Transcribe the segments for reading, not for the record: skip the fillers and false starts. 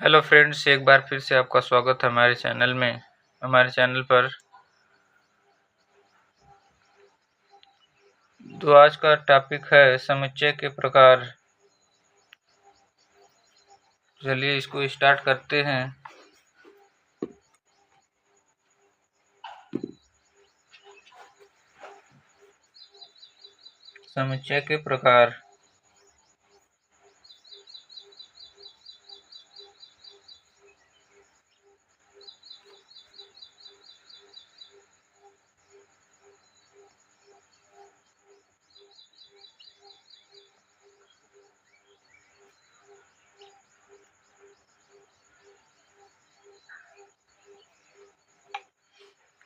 Hello friends, एक बार फिर से आपका स्वागत है हमारे चैनल में। हमारे चैनल पर तो आज का टॉपिक है समुच्चय के प्रकार। चलिए इसको स्टार्ट करते हैं। समुच्चय के प्रकार।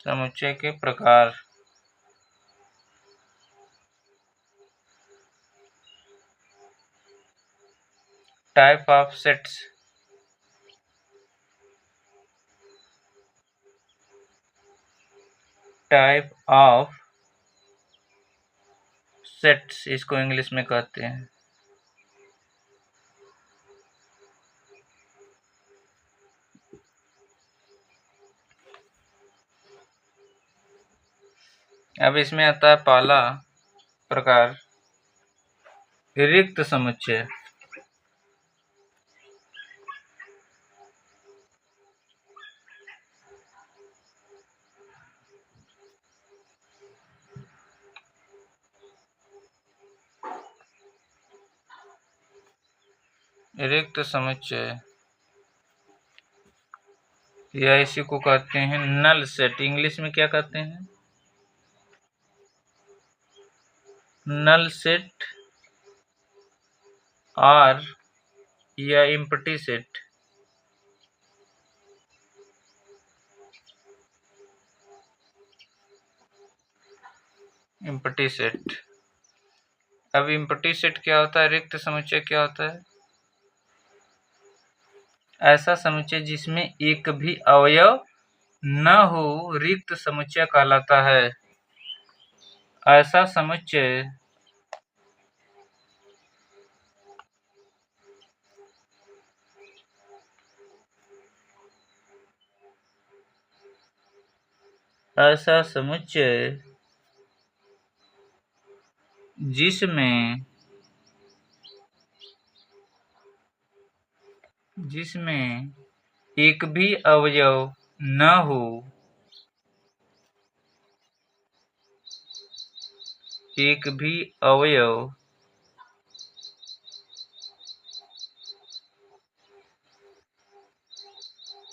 समुच्चय के प्रकार। Type of sets. Type of sets इसको इंग्लिश में कहते हैं। अब इसमें आता है पहला प्रकार, रिक्त समुच्चय। रिक्त समुच्चय या इसी को कहते हैं नल सेट। इंग्लिश में क्या कहते हैं? नल सेट और या एम्प्टी सेट। Empty set. अब एम्प्टी सेट क्या होता है? रिक्त समुच्चय क्या होता है? ऐसा समुच्चय जिसमें एक भी अवयव न हो रिक्त समुच्चय कहलाता है। ऐसा समुच्चय ऐसा समुच्चय जिसमें एक भी अवयव न हो एक भी अवयव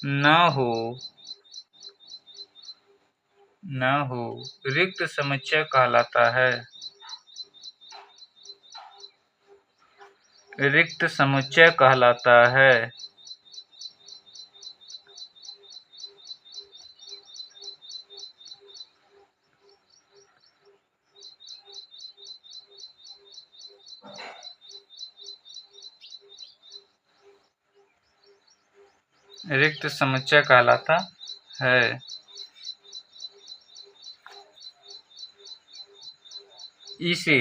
न हो रिक्त समुच्चय कहलाता है। रिक्त समुच्चय कहलाता है। रिक्त समुच्चय कहलाता है। इसे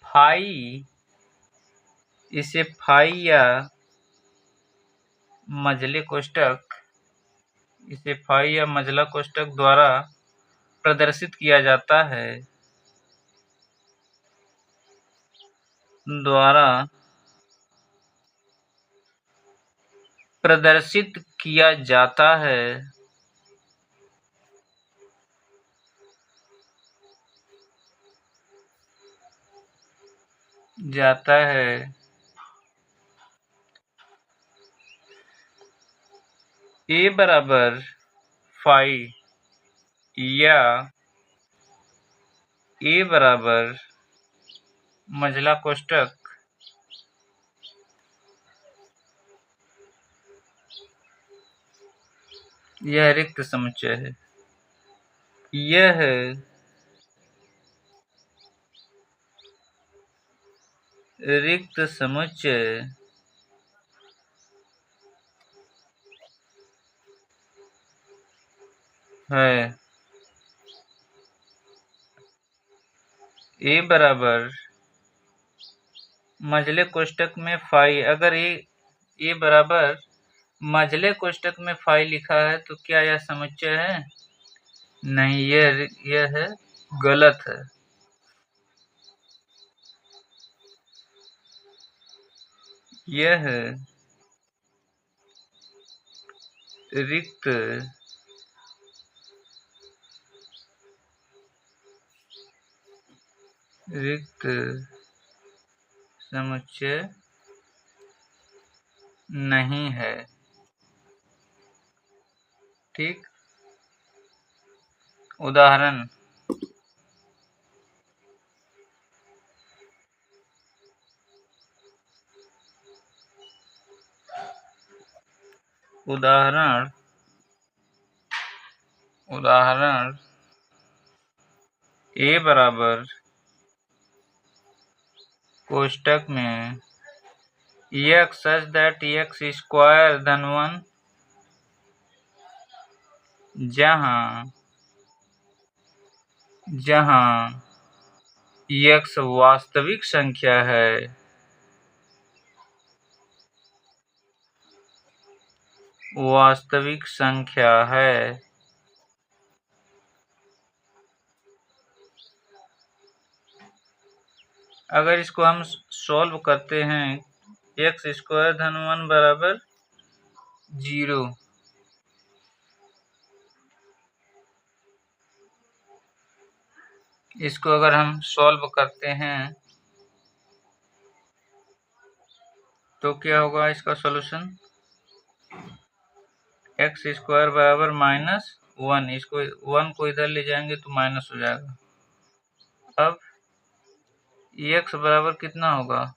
फाई या मझला कोष्ठक द्वारा प्रदर्शित किया जाता है। जाता है। ए बराबर फाई या ए बराबर मझला कोष्ठक यह रिक्त समुच्चय है। यह रिक्त समुच्चय है। ए बराबर मझले कोष्टक में फाई, अगर ये बराबर मझले कोष्टक में फाई लिखा है तो क्या यह समुच्चय है? नहीं, यह है गलत है। यह रिक्त समुच्चय नहीं है। ठीक। उदाहरण ए बराबर कोष्टक में x such that x square धन 1 जहां x वास्तविक संख्या है, अगर इसको हम सॉल्व करते हैं x स्क्वायर धन 1 बराबर 0, इसको अगर हम सॉल्व करते हैं तो क्या होगा इसका सॉल्यूशन? x स्क्वायर बराबर -1, इसको 1 को इधर ले जाएंगे तो माइनस हो जाएगा। अब x बराबर कितना होगा?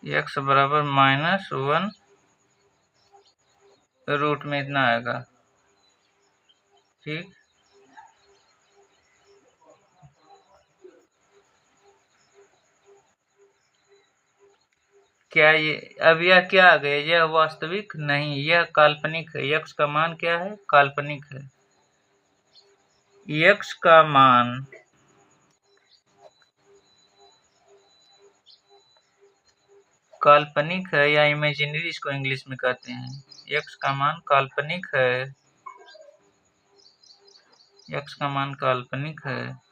x बराबर -1 रूट में इतना आएगा। ठीक। क्या ये अब यह क्या आ गया? यह वास्तविक नहीं, यह काल्पनिक है। x का मान क्या है? काल्पनिक है। x का मान काल्पनिक है या इमेजिनरी, इसको इंग्लिश में कहते हैं। x का मान काल्पनिक है। x का मान काल्पनिक है।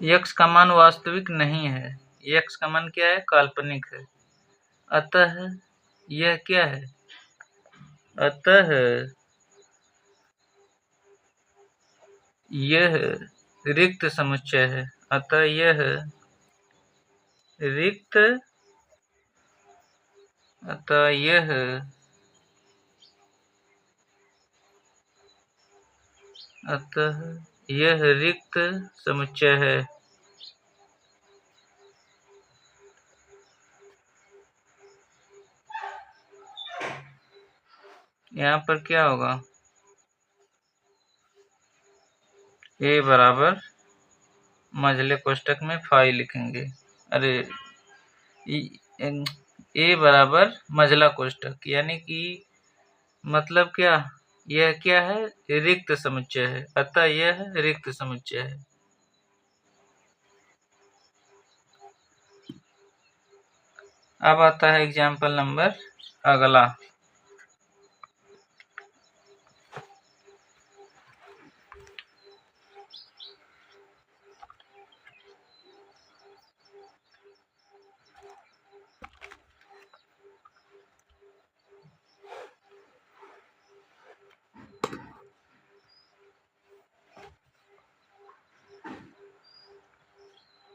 x का मान वास्तविक नहीं है। x का मान क्या है? काल्पनिक है। अतः यह क्या है? अतः यह रिक्त समुच्चय है। अतः यह रिक्त समुच्चय है। यहाँ पर क्या होगा? ए बराबर मझले कोष्टक में फाई लिखेंगे। अरे ए बराबर मझला कोष्टक, यानी कि मतलब क्या? यह क्या है? रिक्त समुच्चय है। अतः यह रिक्त समुच्चय है। अब आता है एग्जाम्पल नंबर अगला।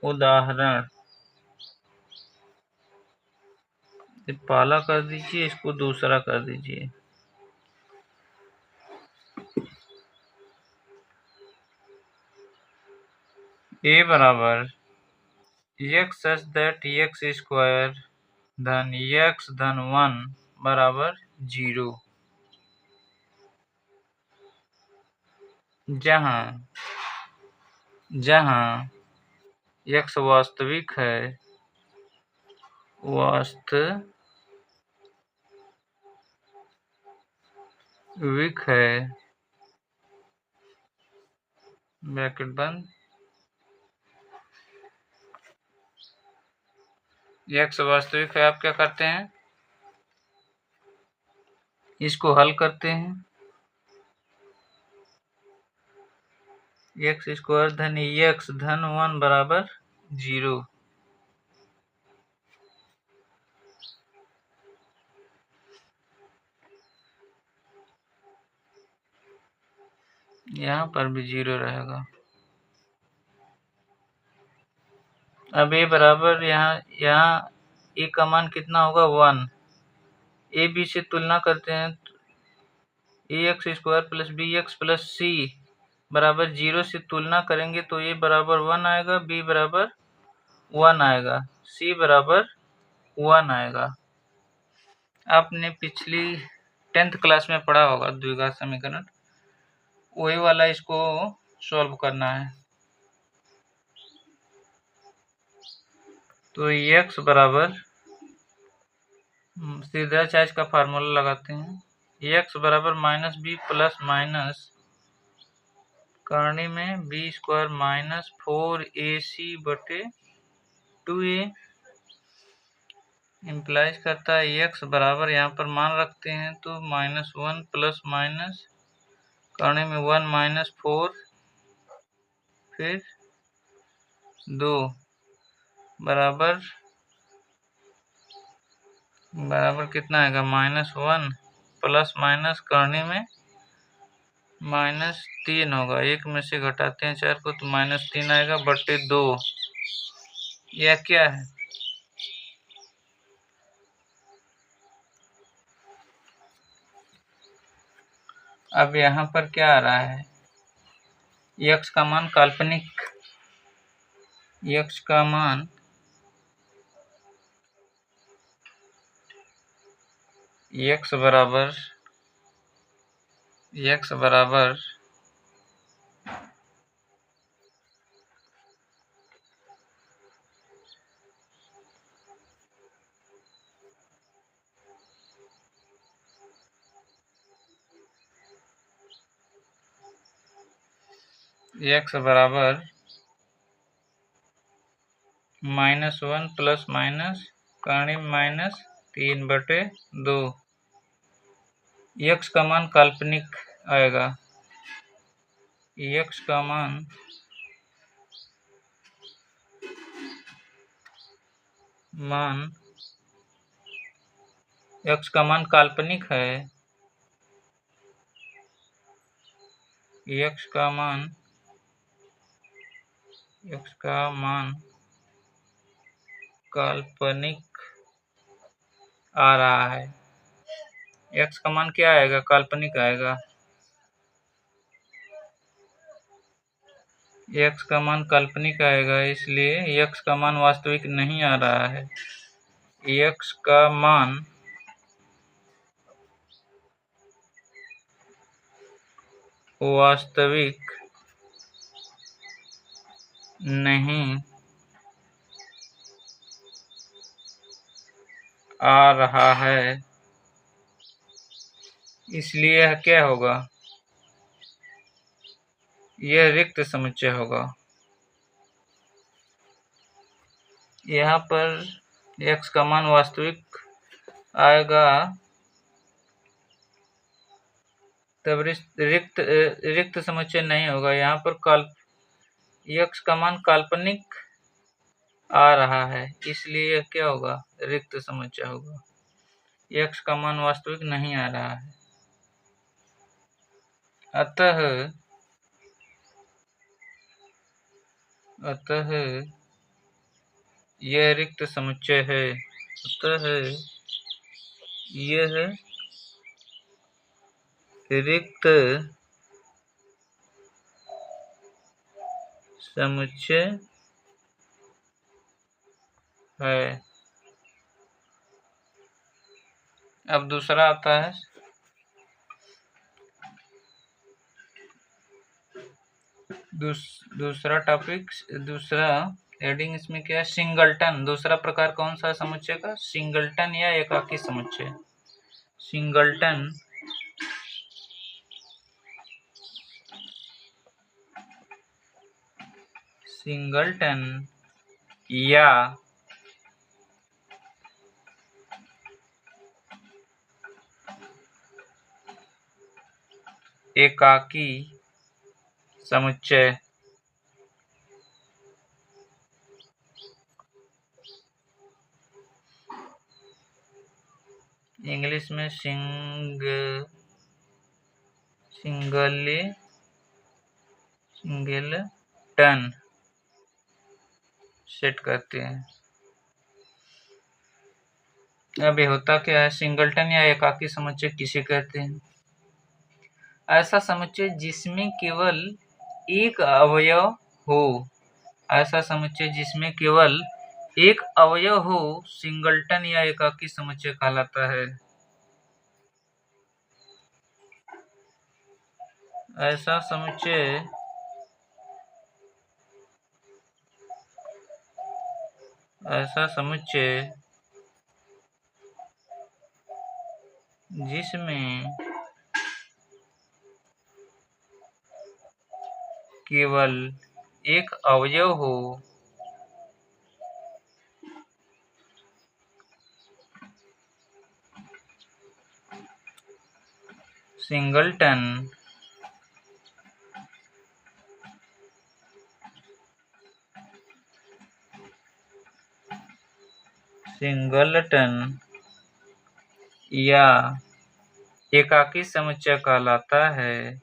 उदाहरण, पहला कर दीजिए, इसको दूसरा कर दीजिए। ए बराबर x such that x square धन x धन 1 बराबर 0, जहां x वास्तविक है, ब्रैकेट बंद, x वास्तविक है। आप क्या करते हैं, इसको हल करते हैं। x स्क्वायर धन x धन 1 बराबर 0। यहाँ पर भी 0 रहेगा। अब a बराबर यहाँ a का मान कितना होगा 1। a b से तुलना करते हैं तो ax square plus bx plus c बराबर 0 से तुलना करेंगे तो a बराबर 1 आएगा, b बराबर 1 आएगा, c बराबर 1 आएगा। आपने पिछली 10th क्लास में पढ़ा होगा द्विघात समीकरण, वही वाला इसको सॉल्व करना है। तो x बराबर, सीधा चार्ज का फार्मूला लगाते हैं, x बराबर माइनस बी प्लस माइनस करनी में बी स्क्वायर माइनस 4ac बटे 2a इम्प्लाइज करता है x बराबर, यहाँ पर मान रखते हैं तो -1 प्लस माइनस करने में 1 माइनस 4 फिर 2 बराबर कितना आएगा, -1 प्लस माइनस करने में -3 होगा। एक में से घटाते हैं 4 को तो -3 आएगा बटे 2। यह क्या है, अब यहाँ पर क्या आ रहा है, x का मान काल्पनिक, x का मान x बराबर -1 प्लस माइनस करनी -3 बटे 2। x का मान काल्पनिक आएगा, x का मान x का मान काल्पनिक है, x का मान काल्पनिक आ रहा है। x का मान क्या आएगा, काल्पनिक आएगा। x का मान काल्पनिक आएगा, इसलिए x का मान वास्तविक नहीं आ रहा है। x का मान वास्तविक नहीं आ रहा है, इसलिए क्या होगा, यह रिक्त समुच्चय होगा। यहाँ पर x का मान वास्तविक आएगा तब रिक्त समुच्चय नहीं होगा। यहाँ पर x का मान काल्पनिक आ रहा है, इसलिए यह क्या होगा, रिक्त समुच्चय होगा। x का मान वास्तविक नहीं आ रहा है, अतः यह रिक्त समुच्चय है। अतः यह रिक्त समुच्चय है। अब दूसरा आता है, दूसरा टॉपिक, दूसरा हेडिंग इसमें क्या है, सिंगलटन। दूसरा प्रकार कौन सा समुच्चय का, सिंगलटन या एकाकी समुच्चय। सिंगलटन या एकाकी समुच्चय। इंग्लिश में सिंगलटन सेट करते हैं। अब ये होता क्या है? सिंगलटन या एकाकी समुच्चय किसे कहते हैं? ऐसा समुच्चय जिसमें केवल एक अवयव हो। ऐसा समुच्चय जिसमें केवल एक अवयव हो सिंगलटन या एकाकी समुच्चय कहलाता है। ऐसा समुच्चय जिसमें केवल एक अवयव हो सिंगलटन या एकाकी समुच्चय कहलाता है।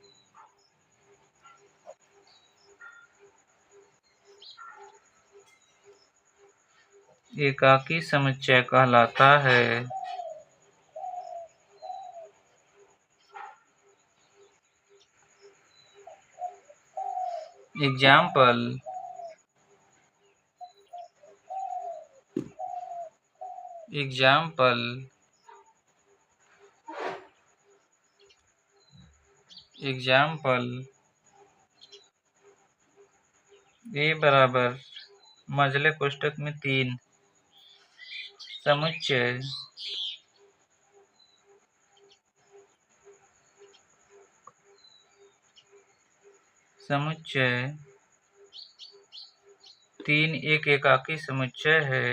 एकाकी समुच्चय कहलाता है। एग्जाम्पल ए बराबर मझले कोष्ठक में 3 समुच्चय समुच्चय 3 एक एकाकी समुच्चय है।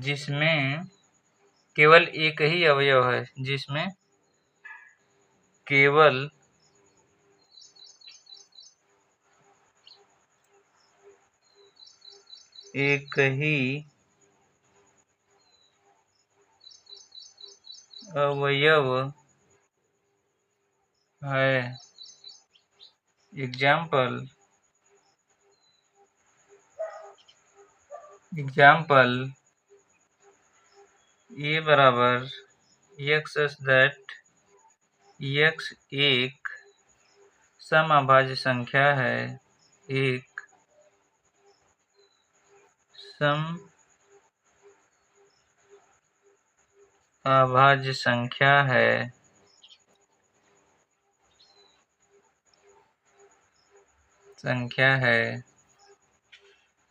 जिसमें केवल एक ही अवयव है। जिसमें केवल एक ही अवयव है। एग्जाम्पल ए बराबर x such that x एक समअभाज्य संख्या है। एक समअभाज्य संख्या है।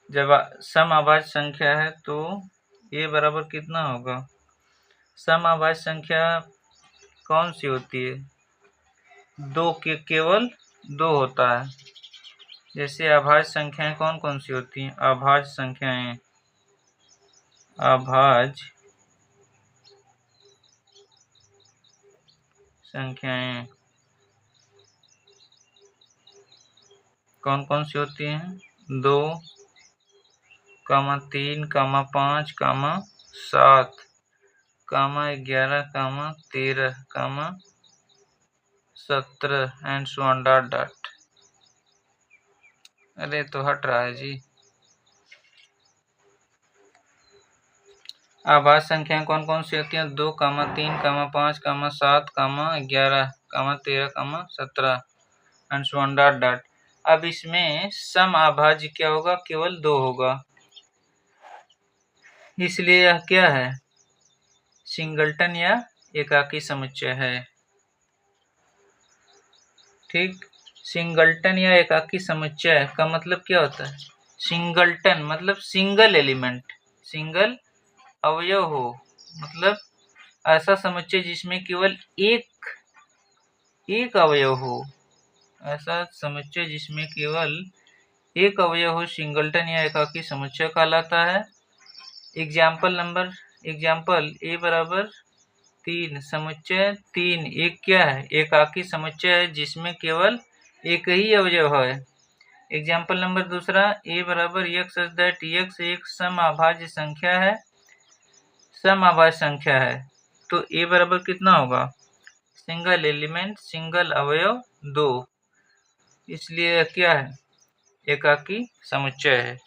जब समअभाज्य संख्या है तो ये बराबर कितना होगा? समअभाज्य संख्या कौन सी होती है? 2 के केवल 2 होता है। जैसे अभाज्य संख्याएं कौन कौन सी होती हैं? अभाज्य संख्याएं कौन कौन सी होती हैं? 2, 3, 5, 7, 11, 13, 17 and so on dot dot. अरे तो हट रहा है जी। अभाज्य संख्याएं कौन कौन सी होती हैं? 2, 3, 5, 7, 11, 13, 17 and so on dot dot. अब इसमें समअभाज्य क्या होगा? केवल 2 होगा। इसलिए यह क्या है? सिंगलटन या एकाकी समुच्चय है। ठीक, सिंगल्टन या एकाकी समुच्चय का मतलब क्या होता है? सिंगल्टन मतलब सिंगल एलिमेंट, सिंगल अवयव हो, मतलब ऐसा समुच्चय जिसमें केवल एक अवयव हो, ऐसा समुच्चय जिसमें केवल एक अवयव हो सिंगल्टन या एकाकी समुच्चय कहलाता है। एग्जाम्पल ए बराबर 3 समुच्चय 3 एक क्या है? एकाकी समुच्चय है जिसमें केवल एक ही अवयव है। एग्जाम्पल नंबर दूसरा ए बराबर x सच दैट x एक समअभाज्य संख्या है, समअभाज्य संख्या है, तो ए बराबर कितना होगा? सिंगल एलिमेंट सिंगल अवयव 2, इसलिए क्या है? एकाकी समुच्चय है।